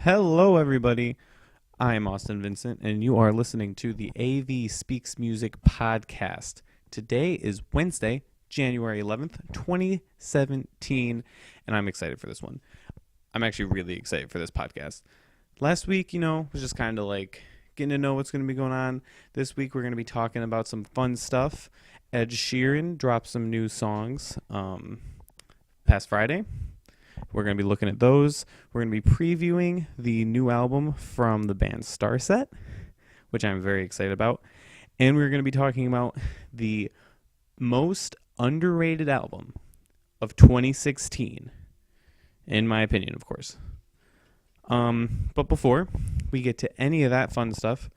Hello, everybody. I'm Austin Vincent, and you are listening to the AV Speaks Music podcast. Today is Wednesday, January 11th, 2017, and I'm excited for this one. I'm actually really excited for this podcast. Last week, was just kind of like getting to know what's going to be going on. This week, we're going to be talking about some fun stuff. Ed Sheeran dropped some new songs past Friday. We're going to be looking at those. We're going to be previewing the new album from the band Starset, which I'm very excited about. And we're going to be talking about the most underrated album of 2016, in my opinion, of course. But before we get to any of that fun stuff,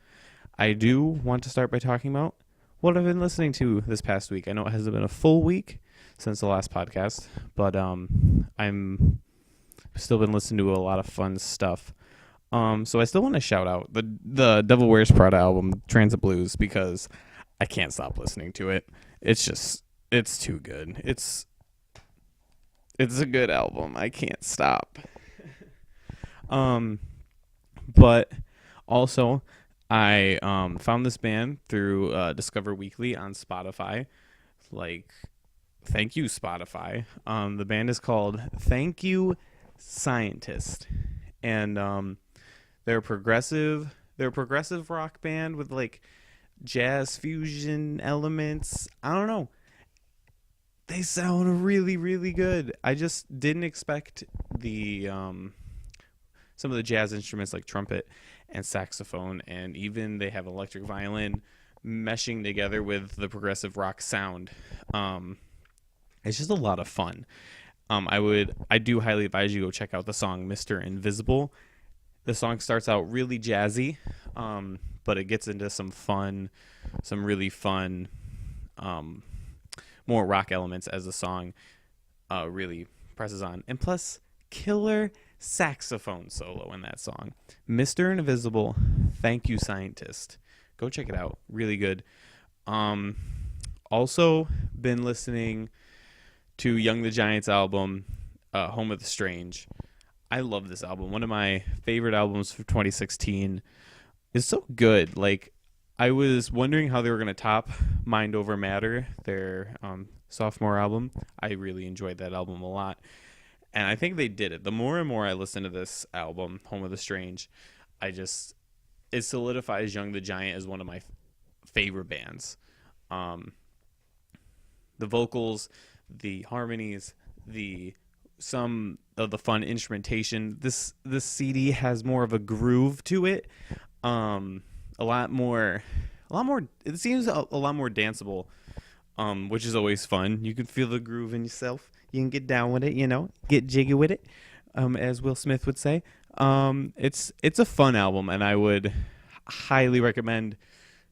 I do want to start by talking about what I've been listening to this past week. I know it hasn't been a full week since the last podcast, but I'm still been listening to a lot of fun stuff. So I still want to shout out the Devil Wears Prada album, Transit Blues, because I can't stop listening to it. It's too good. It's a good album. I can't stop. But also I found this band through Discover Weekly on Spotify. Thank you, Spotify. The band is called Thank You Scientist, and they're a progressive rock band with jazz fusion elements. I don't know. They sound really, really good. I just didn't expect the some of the jazz instruments like trumpet and saxophone, and even they have electric violin meshing together with the progressive rock sound. It's just a lot of fun. I do highly advise you go check out the song Mr. Invisible. The song starts out really jazzy, but it gets into some really fun, more rock elements as the song really presses on. And plus, killer saxophone solo in that song. Mr. Invisible, Thank You Scientist. Go check it out. Really good. Also been listening to Young the Giant's album, Home of the Strange. I love this album. One of my favorite albums for 2016. It's so good. I was wondering how they were going to top Mind Over Matter, their sophomore album. I really enjoyed that album a lot. And I think they did it. The more and more I listen to this album, Home of the Strange, it solidifies Young the Giant as one of my favorite bands. The vocals, the harmonies, some of the fun instrumentation. This CD has more of a groove to it. A lot more. It seems a lot more danceable, which is always fun. You can feel the groove in yourself. You can get down with it, get jiggy with it, as Will Smith would say. It's a fun album, and I would highly recommend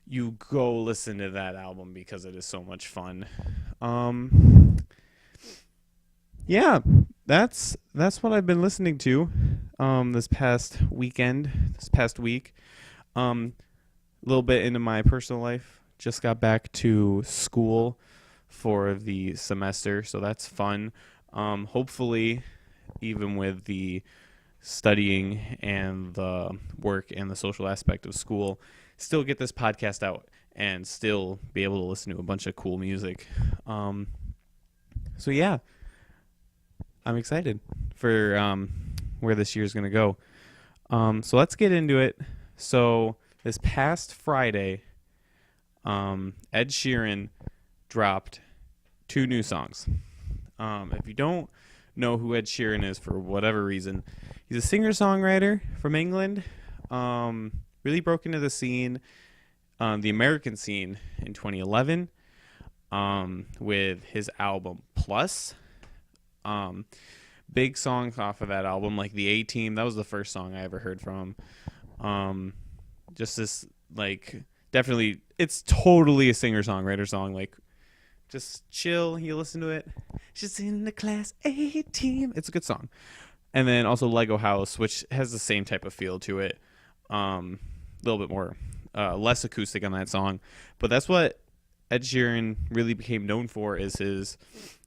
you go listen to that album because it is so much fun. Yeah, that's what I've been listening to this past week. A little bit into my personal life. Just got back to school for the semester, so that's fun. Hopefully, even with the studying and the work and the social aspect of school, still get this podcast out and still be able to listen to a bunch of cool music. So yeah, I'm excited for where this year is going to go. So let's get into it. So this past Friday, Ed Sheeran dropped 2 new songs. If you don't know who Ed Sheeran is for whatever reason, he's a singer-songwriter from England. Really broke into the scene, the American scene, in 2011 with his album Plus. Big songs off of that album, like the A-Team. That was the first song I ever heard from him. Just this, definitely, it's totally a singer-songwriter song. Just chill, you listen to it. She's in the class A-Team. It's a good song. And then also Lego House, which has the same type of feel to it. A little bit more, less acoustic on that song. But that's what Ed Sheeran really became known for, is his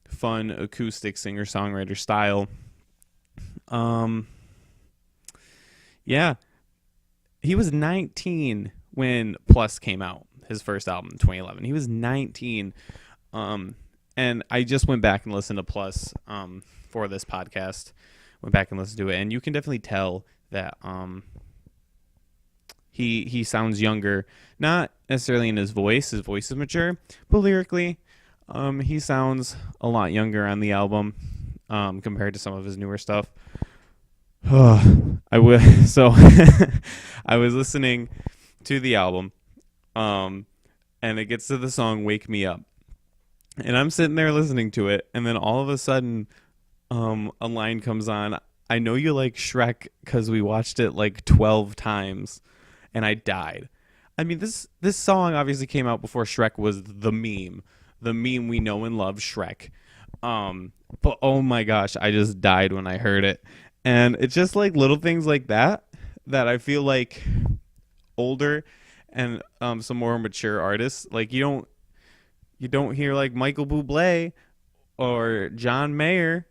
fun acoustic singer-songwriter style. Yeah, he was 19 when Plus came out, his first album in 2011. He was 19. Um, and I just went back and listened to Plus for this podcast. Went back and listened to it, and you can definitely tell that he sounds younger. Not necessarily in his voice. His voice is mature, but lyrically, he sounds a lot younger on the album compared to some of his newer stuff. I was so I was listening to the album, and it gets to the song "Wake Me Up," and I'm sitting there listening to it, and then all of a sudden, a line comes on. I know you like Shrek because we watched it like 12 times, and I died. I mean, this song obviously came out before Shrek was the meme we know and love, Shrek. But oh my gosh, I just died when I heard it. And it's just like little things like that that I feel like older and some more mature artists, like you don't hear like Michael Bublé or John Mayer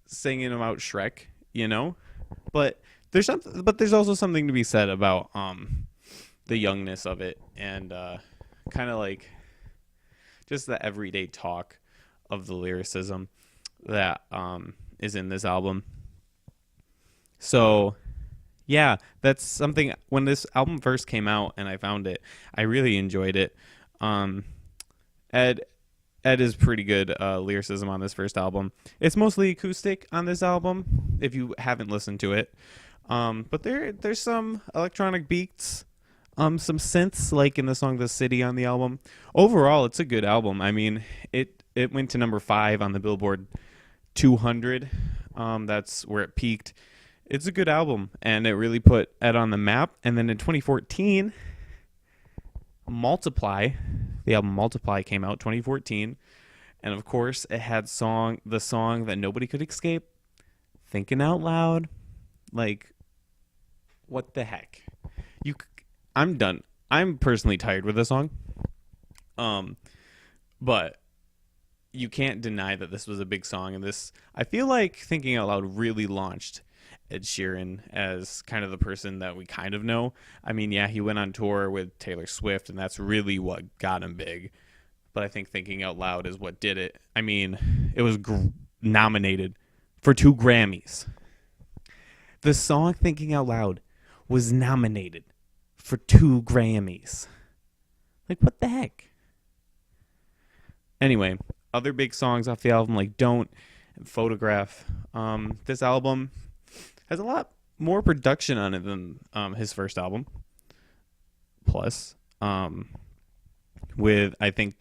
singing about Shrek, you know? But there's also something to be said about the youngness of it, and kind of like just the everyday talk of the lyricism that is in this album. So, yeah, that's something. When this album first came out and I found it, I really enjoyed it. Um, Ed Ed is pretty good lyricism on this first album. It's mostly acoustic on this album, if you haven't listened to it. But there's some electronic beats, some synths like in the song "The City" on the album. Overall, it's a good album. I mean, it went to number 5 on the Billboard 200. That's where it peaked. It's a good album, and it really put Ed on the map. And then in 2014, Multiply, the album Multiply came out 2014, and of course it had the song that nobody could escape, Thinking Out Loud. Like, what the heck? I'm done. I'm personally tired with this song. But you can't deny that this was a big song, and I feel like Thinking Out Loud really launched Ed Sheeran as kind of the person that we kind of know. I mean, yeah, he went on tour with Taylor Swift, and that's really what got him big. But I think Thinking Out Loud is what did it. I mean, it was nominated for 2 Grammys. The song Thinking Out Loud was nominated for 2 Grammys. Like, what the heck? Anyway, other big songs off the album like Don't and Photograph. This album has a lot more production on it than his first album. Plus, with, I think,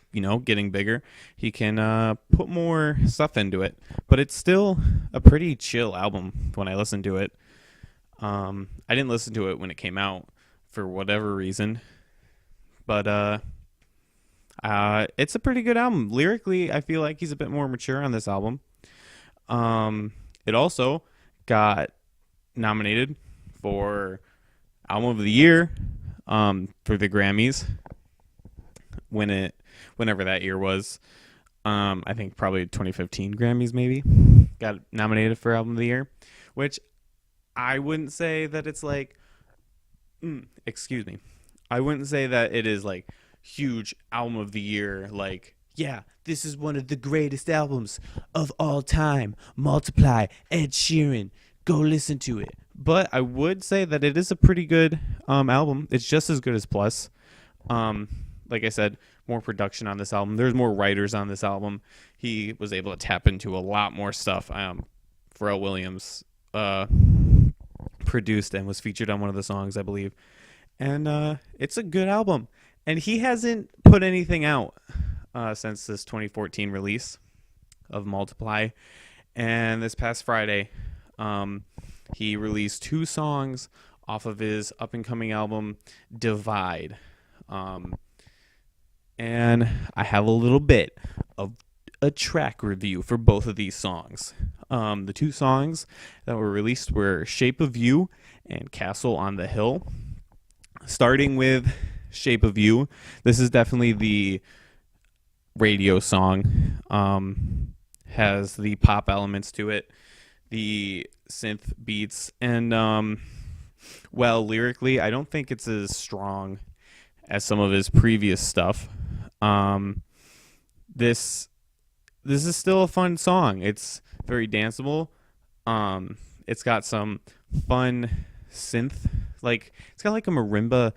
getting bigger, he can put more stuff into it. But it's still a pretty chill album when I listen to it. I didn't listen to it when it came out for whatever reason. But it's a pretty good album. Lyrically, I feel like he's a bit more mature on this album. It also got nominated for Album of the Year for the Grammys whenever that year was. I think probably 2015 Grammys maybe. Got nominated for Album of the Year, which I wouldn't say that it's like excuse me. I wouldn't say that it is like huge Album of the Year, like, yeah, this is one of the greatest albums of all time. Multiply, Ed Sheeran, go listen to it. But I would say that it is a pretty good album. It's just as good as Plus. Like I said, more production on this album. There's more writers on this album. He was able to tap into a lot more stuff. Pharrell Williams produced and was featured on one of the songs, I believe. And it's a good album. And he hasn't put anything out since this 2014 release of Multiply. And this past Friday, he released 2 songs off of his up-and-coming album, Divide. And I have a little bit of a track review for both of these songs. The 2 songs that were released were Shape of You and Castle on the Hill. Starting with Shape of You, this is definitely the radio song. Has the pop elements to it, the synth beats, and Well, lyrically, I don't think it's as strong as some of his previous stuff. Um, this this is still a fun song. It's very danceable. It's got some fun synth, like it's got like a marimba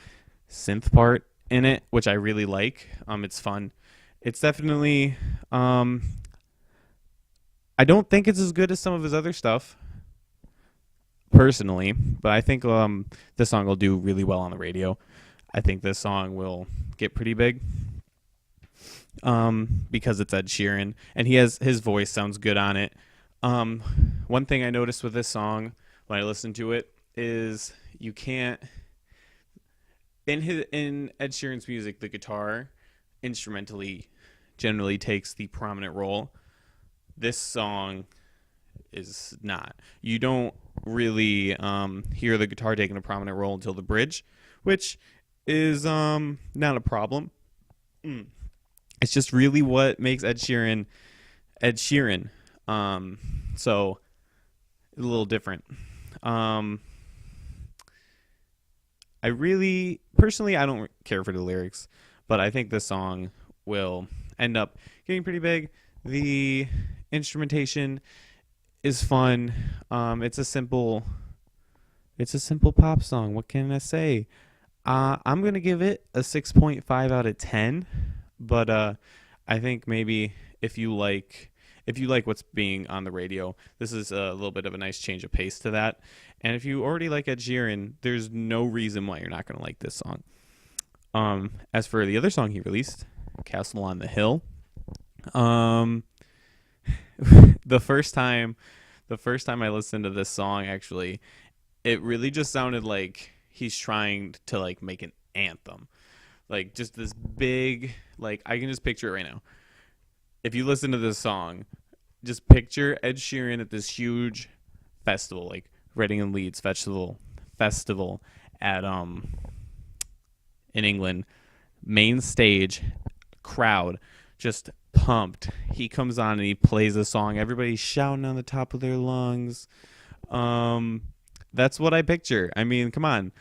synth part in it, which I really like. It's fun. It's definitely. I don't think it's as good as some of his other stuff, personally, but I think this song will do really well on the radio. I think this song will get pretty big because it's Ed Sheeran and he has his voice sounds good on it. Um, One thing I noticed with this song when I listened to it is you can't in Ed Sheeran's music the guitar instrumentally generally takes the prominent role. This song is not. You don't really hear the guitar taking a prominent role until the bridge, which is not a problem. It's just really what makes Ed Sheeran Ed Sheeran. So a little different. Um, I really personally I don't care for the lyrics, but I think this song will end up getting pretty big. The instrumentation is fun. It's a simple pop song. What can I say? I'm gonna give it a 6.5 out of 10. But I think maybe if you like what's being on the radio, this is a little bit of a nice change of pace to that. And if you already like Ed Sheeran, there's no reason why you're not gonna like this song. As for the other song he released, Castle on the Hill, um, the first time I listened to this song, actually, it really just sounded like he's trying to like make an anthem, like just this big, like I can just picture it right now. If you listen to this song, just picture Ed Sheeran at this huge festival, like Reading and Leeds festival at in England, main stage, crowd just pumped. He comes on and he plays a song. Everybody's shouting on the top of their lungs. That's what I picture. I mean, come on.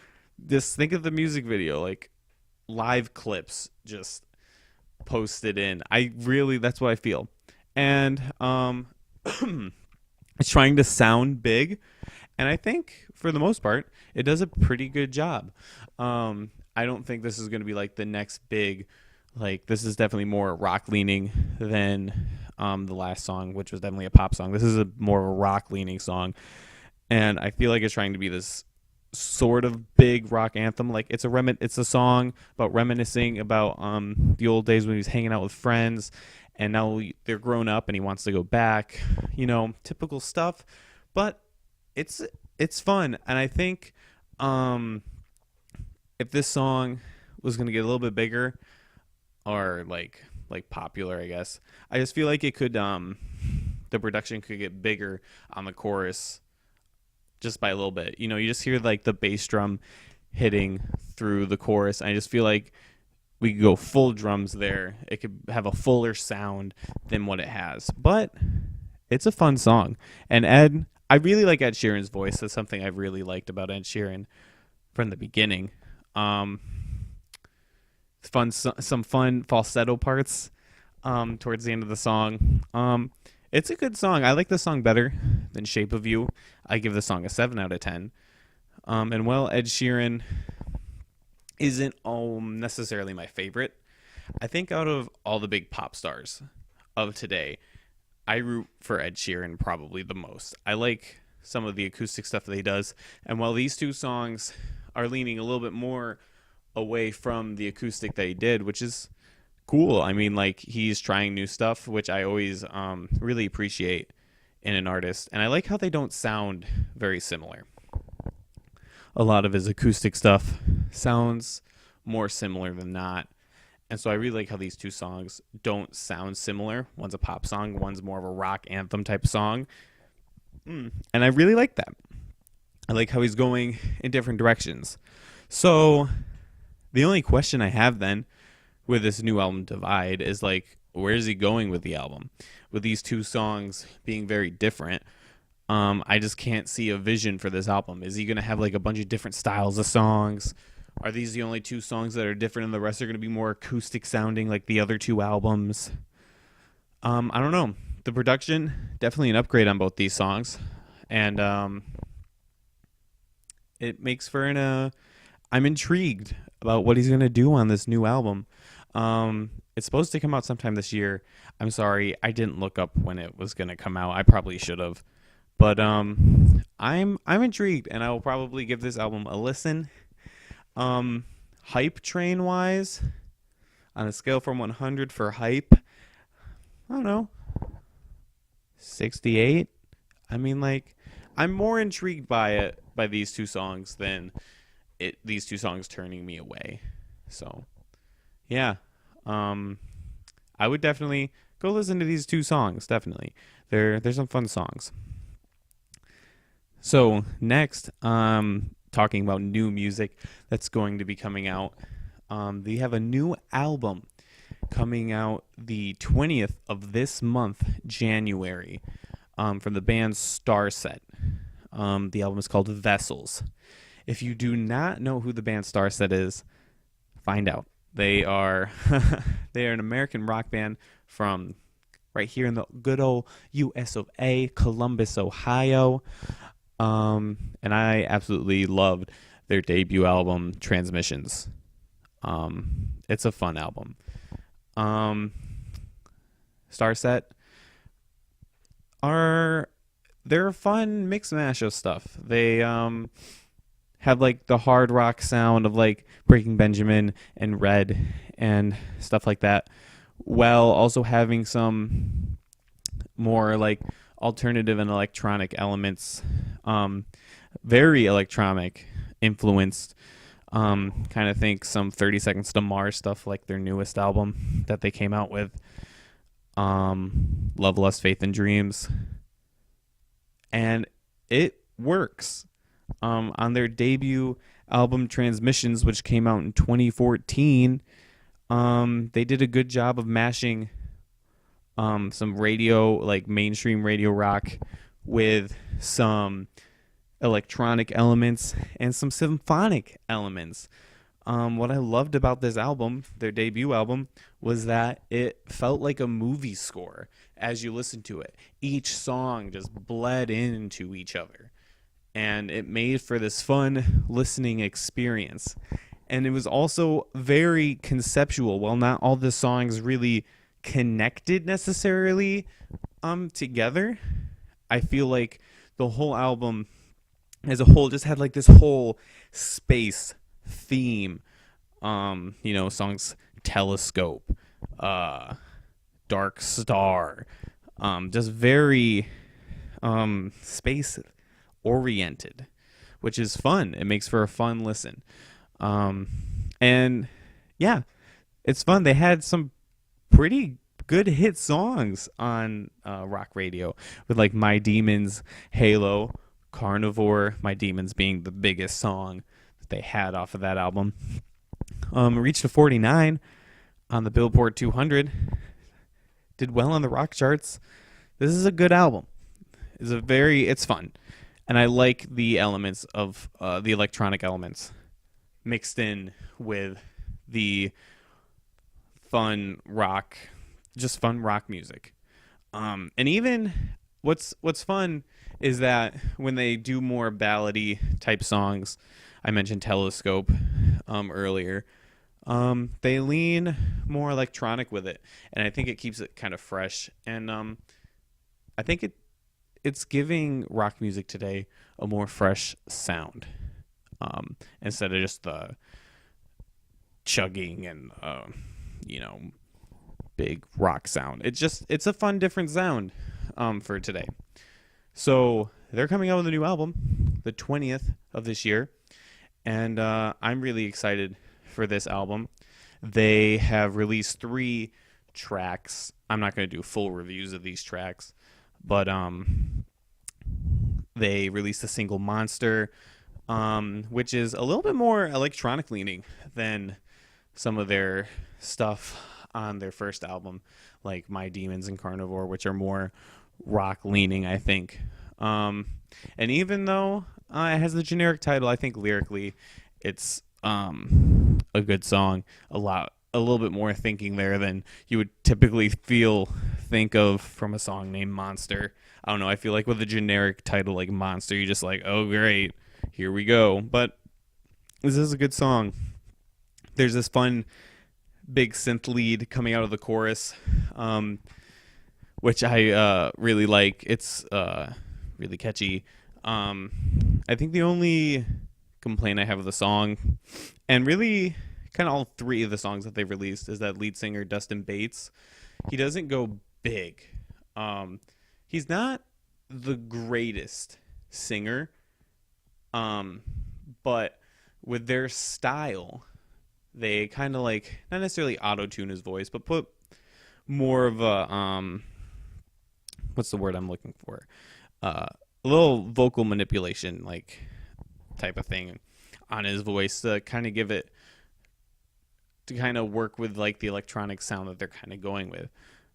Just think of the music video, like live clips just posted in. That's what I feel. And it's trying to sound big, and I think for the most part it does a pretty good job. I don't think this is going to be like the next big, like this is definitely more rock leaning than the last song, which was definitely a pop song. This is a more of a rock leaning song, and I feel like it's trying to be this sort of big rock anthem. Like it's a song about reminiscing about the old days when he was hanging out with friends, and now they're grown up and he wants to go back, typical stuff. But it's fun, and I think if this song was going to get a little bit bigger or like popular, I guess, I just feel like it could the production could get bigger on the chorus just by a little bit. You just hear like the bass drum hitting through the chorus. And I just feel like we could go full drums there. It could have a fuller sound than what it has. But it's a fun song. And I really like Ed Sheeran's voice. That's something I've really liked about Ed Sheeran from the beginning. Some fun falsetto parts towards the end of the song. It's a good song. I like the song better than Shape of You. I give the song a 7 out of 10. And while Ed Sheeran isn't necessarily my favorite, I think out of all the big pop stars of today, I root for Ed Sheeran probably the most. I like some of the acoustic stuff that he does. And while these two songs are leaning a little bit more away from the acoustic that he did, which is cool. I mean, like, he's trying new stuff, which I always really appreciate in an artist. And I like how they don't sound very similar. A lot of his acoustic stuff sounds more similar than not. And so I really like how these two songs don't sound similar. One's a pop song, one's more of a rock anthem type song. And I really like that. I like how he's going in different directions. So the only question I have then with this new album Divide is like, where is he going with the album? With these two songs being very different, I just can't see a vision for this album. Is he going to have like a bunch of different styles of songs? Are these the only two songs that are different and the rest are going to be more acoustic sounding like the other two albums? I don't know. The production, definitely an upgrade on both these songs. And it makes for I'm intrigued about what he's going to do on this new album. It's supposed to come out sometime this year. I'm sorry, I didn't look up when it was going to come out. I probably should have. But I'm intrigued, and I will probably give this album a listen. Hype train wise, on a scale from 100 for hype, I don't know, 68. I mean, like, I'm more intrigued by these two songs than these two songs turning me away. So, yeah, I would definitely go listen to these two songs. Definitely, they're some fun songs. So next, talking about new music that's going to be coming out. They have a new album coming out the 20th of this month, January, from the band Starset. The album is called Vessels. If you do not know who the band Starset is, find out. They are they are an American rock band from right here in the good old U.S. of A., Columbus, Ohio. And I absolutely loved their debut album, Transmissions. It's a fun album. Starset they're a fun mix mash of stuff. They have like the hard rock sound of like Breaking Benjamin and Red and stuff like that, while also having some more like alternative and electronic elements, very electronic influenced. Kind of think some 30 Seconds to Mars stuff, like their newest album that they came out with. Love, Lust, Faith, and Dreams. And it works. On their debut album Transmissions, which came out in 2014, they did a good job of mashing some radio, like mainstream radio rock, with some electronic elements and some symphonic elements. What I loved about this album, their debut album, was that it felt like a movie score as you listened to it. Each song just bled into each other, and it made for this fun listening experience. And it was also very conceptual. While not all the songs really connected necessarily together, I feel like the whole album as a whole just had like this whole space theme. Songs Telescope, Dark Star, just very space oriented, which is fun. It makes for a fun listen. And yeah, it's fun. They had some pretty good hit songs on rock radio with like My Demons, Halo, Carnivore, My Demons being the biggest song that they had off of that album. Reached a 49 on the Billboard 200. Did well on the rock charts. This is a good album. It's fun. And I like the elements of the electronic elements mixed in with the fun rock music. And even what's fun is that when they do more ballady type songs, I mentioned Telescope earlier, they lean more electronic with it, and I think it keeps it kind of fresh. And I think it's giving rock music today a more fresh sound, instead of just the chugging and big rock sound. It's a fun different sound for today. So they're coming out with a new album the 20th of this year, and I'm really excited for this album. They have released 3 tracks. I'm not going to do full reviews of these tracks, but they released a single, Monster, which is a little bit more electronic leaning than some of their stuff on their first album, like My Demons and Carnivore, which are more rock leaning, I think. Um, and even though it has the generic title, I think lyrically it's a good song. A little bit more thinking there than you would typically think of from a song named Monster. I don't know. I feel like with a generic title like Monster, you're just like, oh great, here we go. But this is a good song. There's this fun big synth lead coming out of the chorus, um, which I really like. It's really catchy. I think the only complaint I have with the song, and really kind of all three of the songs that they've released, is that lead singer Dustin Bates. He doesn't go big. Um, he's not the greatest singer, but with their style, they kind of like not necessarily auto tune his voice, but put more of a what's the word I'm looking for? A little vocal manipulation like type of thing on his voice to kind of give it to kind of work with like the electronic sound that they're kind of going with,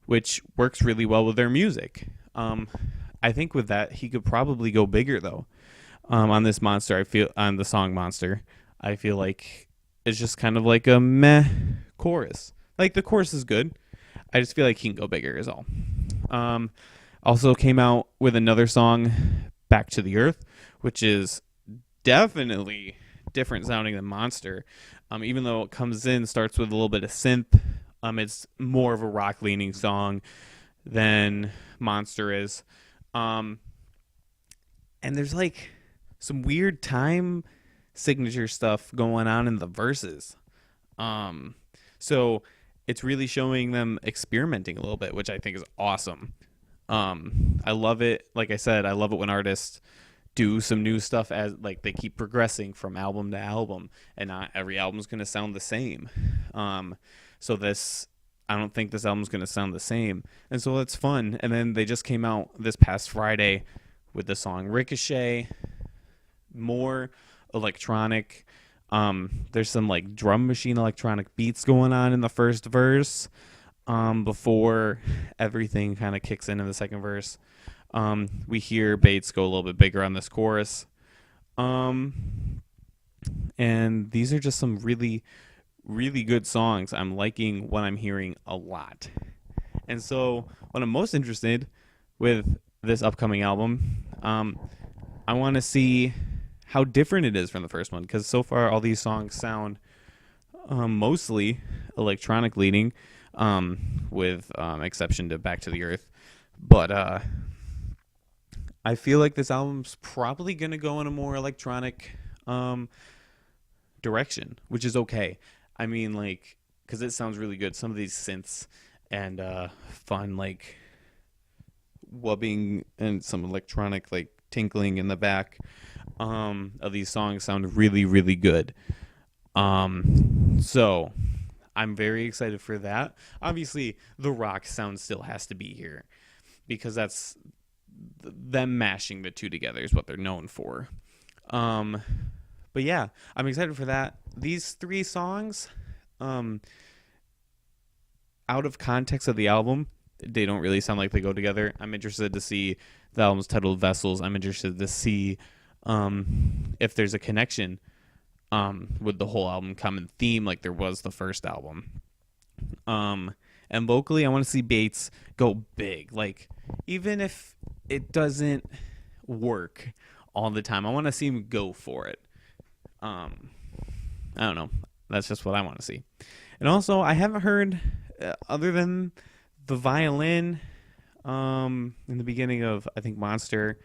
which works really well with their music. I think with that he could probably go bigger though. On this Monster, I feel on the song Monster, I feel like it's just kind of like a meh chorus. Like the chorus is good. I just feel like he can go bigger is all. Um, Also came out with another song, Back to the Earth, which is definitely different sounding than Monster. Even though it comes in, starts with a little bit of synth. It's more of a rock leaning song than Monster is. And there's like some weird time signature stuff going on in the verses. So it's really showing them experimenting a little bit, which I think is awesome. I love it. Like I said, I love it when artists do some new stuff as like they keep progressing from album to album, and not every album's going to sound the same. So this, I don't think this album's going to sound the same, and so that's fun. And then they just came out this past Friday with the song Ricochet, more electronic. There's some like drum machine electronic beats going on in the first verse, before everything kind of kicks in the second verse. We hear Bates go a little bit bigger on this chorus. And these are just some really, really good songs. I'm liking what I'm hearing a lot. And so, what I'm most interested with this upcoming album, I want to see how different it is from the first one, because so far all these songs sound mostly electronic leading, with exception to Back to the Earth. But I feel like this album's probably going to go in a more electronic direction, which is okay. I mean, like, because it sounds really good. Some of these synths and fun, like, wubbing and some electronic, like, tinkling in the back of these songs sound really, really good. So I'm very excited for that. Obviously, the rock sound still has to be here because that's them mashing the two together is what they're known for. But yeah, I'm excited for that. These three songs, out of context of the album, they don't really sound like they go together. I'm interested to see the album's titled Vessels. I'm interested to see if there's a connection with the whole album common theme like there was the first album. And vocally, I want to see Bates go big. Like, even if it doesn't work all the time, I want to see him go for it. I don't know. That's just what I want to see. And also, I haven't heard, other than the violin in the beginning of, I think, Monster,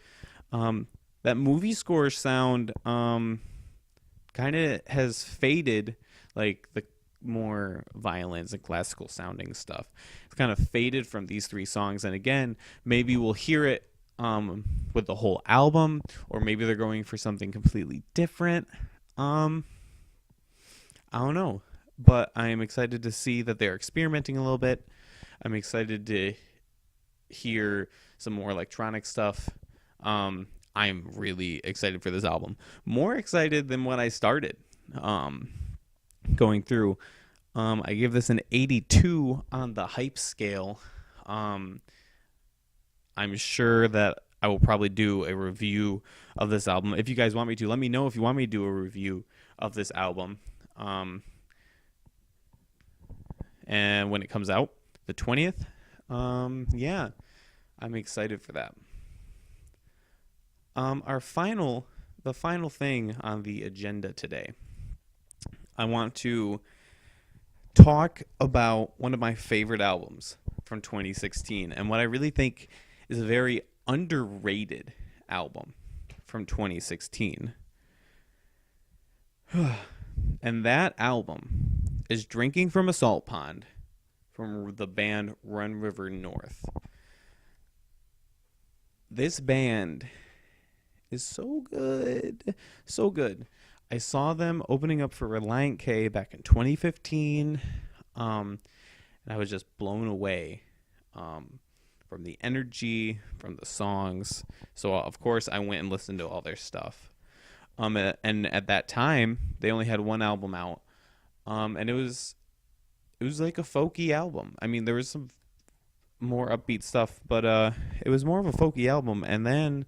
that movie score sound kind of has faded, like the more violins and classical sounding stuff. It's kind of faded from these three songs. And again, maybe we'll hear it with the whole album, or maybe they're going for something completely different. I don't know, but I am excited to see that they're experimenting a little bit. I'm excited to hear some more electronic stuff. I'm really excited for this album. More excited than when I started going through. I give this an 82 on the hype scale. I'm sure that I will probably do a review of this album. If you guys want me to, let me know if you want me to do a review of this album. And when it comes out, the 20th, yeah, I'm excited for that. The final thing on the agenda today, I want to talk about one of my favorite albums from 2016 and what I really think is a very underrated album from 2016. And that album is Drinking from a Salt Pond from the band Run River North. This band is so good. So good. I saw them opening up for Reliant K back in 2015. And I was just blown away from the energy, from the songs. So, of course, I went and listened to all their stuff. And at that time, they only had one album out. And it was like a folky album. I mean, there was some more upbeat stuff, but it was more of a folky album. And then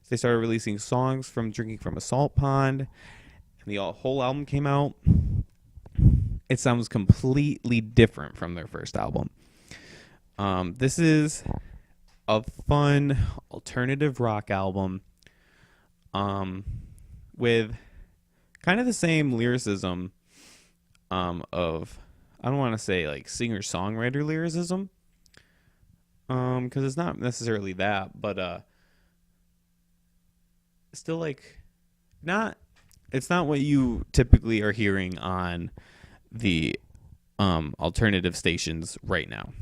they started releasing songs from Drinking from a Salt Pond, and the whole album came out. It sounds completely different from their first album. This is a fun alternative rock album with kind of the same lyricism of, I don't want to say like singer-songwriter lyricism, because it's not necessarily that, but still like it's not what you typically are hearing on the alternative stations right now.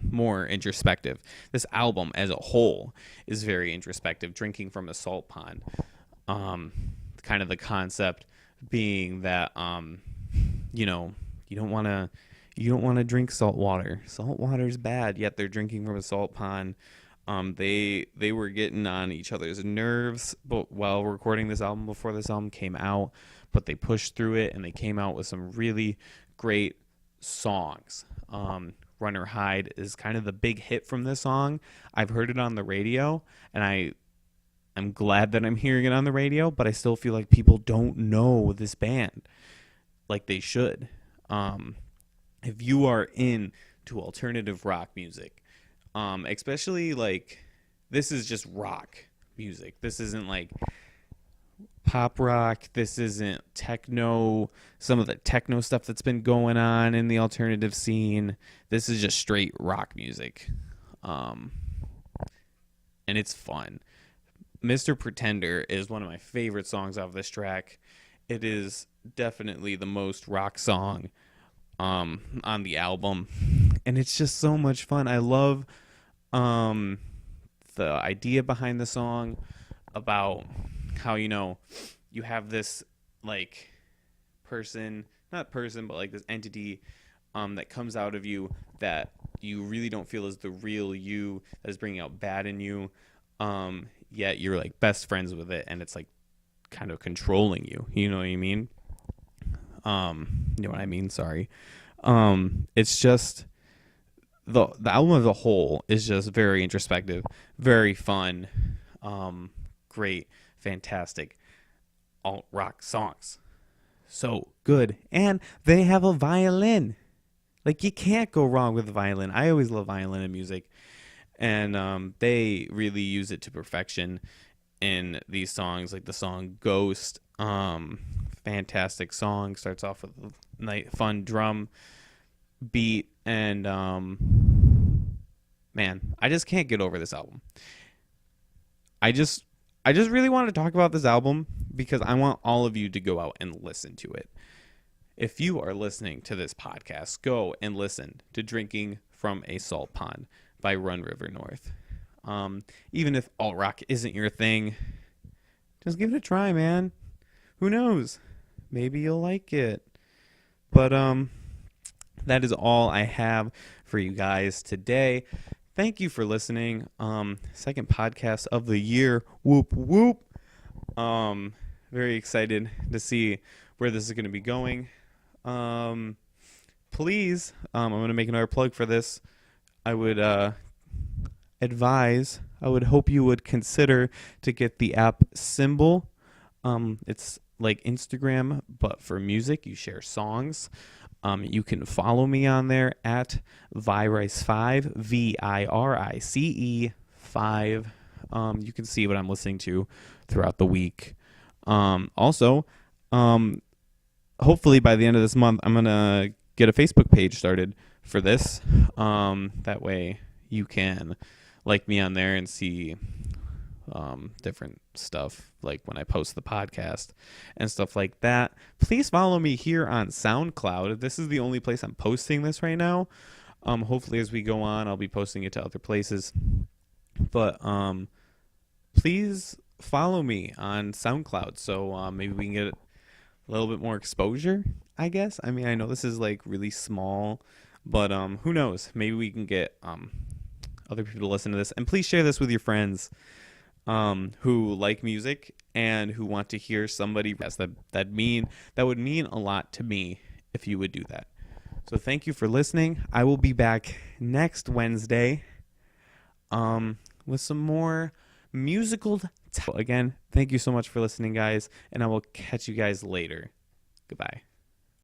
More introspective. This album as a whole is very introspective. Drinking from a Salt Pond. Kind of the concept being that you don't want to drink salt water. Salt water is bad, yet they're drinking from a salt pond. They were getting on each other's nerves while recording this album before this album came out, but they pushed through it and they came out with some really great songs. Runner Hide is kind of the big hit from this song. I've heard it on the radio, and I'm glad that I'm hearing it on the radio, but I still feel like people don't know this band like they should. If you are into alternative rock music, especially like, this is just rock music. This isn't like pop rock. This isn't techno, some of the techno stuff that's been going on in the alternative scene. This is just straight rock music. And it's fun. Mr. Pretender is one of my favorite songs off this track. It is definitely the most rock song on the album, and it's just so much fun. I love the idea behind the song about how, you have this like not person, but like this entity that comes out of you that you really don't feel is the real you, that is bringing out bad in you, yet you're like best friends with it, and it's like kind of controlling you. You know what I mean? Sorry. It's just the album as a whole is just very introspective, very fun, great, fantastic alt rock songs. So good. And they have a violin. Like, you can't go wrong with the violin. I always love violin in music. And they really use it to perfection in these songs, like the song Ghost. Fantastic song. Starts off with a nice, fun drum beat. And, man, I just can't get over this album. I just really want to talk about this album because I want all of you to go out and listen to it. If you are listening to this podcast, go and listen to Drinking from a Salt Pond by Run River North. Even if alt rock isn't your thing, just give it a try, man. Who knows? Maybe you'll like it. But that is all I have for you guys today. Thank you for listening. Second podcast of the year. Whoop, whoop. Very excited to see where this is going to be going. Please, I'm going to make another plug for this. I would advise I would hope you would consider to get the app Symbol. It's like Instagram, but for music. You share songs. You can follow me on there at Virice5, VIRICE 5. You can see what I'm listening to throughout the week. Also, hopefully by the end of this month, I'm going to get a Facebook page started for this. That way you can like me on there and see different stuff, like when I post the podcast and stuff like that. Please follow me here on SoundCloud. This is the only place I'm posting this right now. Hopefully as we go on, I'll be posting it to other places. But please follow me on SoundCloud so maybe we can get a little bit more exposure, I guess. I mean, I know this is like really small, but who knows? Maybe we can get other people to listen to this. And please share this with your friends who like music and who want to hear somebody. Yes, that would mean a lot to me if you would do that. So thank you for listening. I will be back next Wednesday with some more musical again. Thank you so much for listening, guys, and I will catch you guys later. Goodbye.